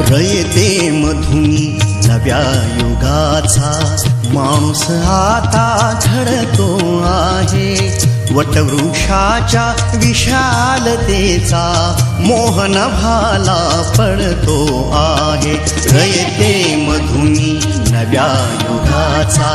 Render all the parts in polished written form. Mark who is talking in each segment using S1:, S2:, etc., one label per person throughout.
S1: रयते मधुनी नव्या युगाचा माणूस आता घडतो आहे. वटवृक्षाच्या विशालतेचा मोहन भाला पडतो आहे. रयते मधुनी नव्या युगाचा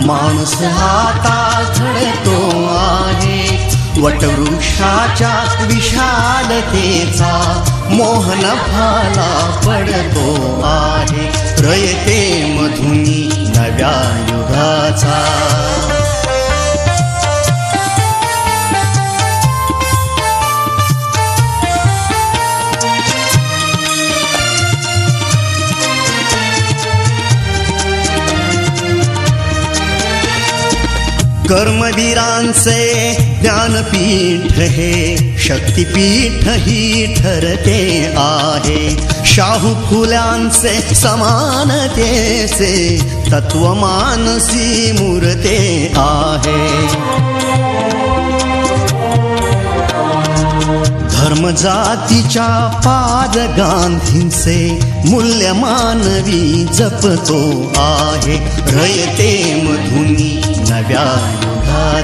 S1: माणूस आता घडतो आहे. वटवृक्षाच्या विशालतेचा मोहन भाला पडतो आहे. रयते मधुनी नव्या युगाचा. कर्मवीरांचे ज्ञानपीठ हे शक्तिपीठ ही ठरते आहे. शाहू फुल्यांचे समानतेचे तत्वमानसी मूर्ते आहे. धर्म जातीच्या पाद गांधींचे मूल्य मानवी जपतो आहे. रयते मधुनी नव्या युगात.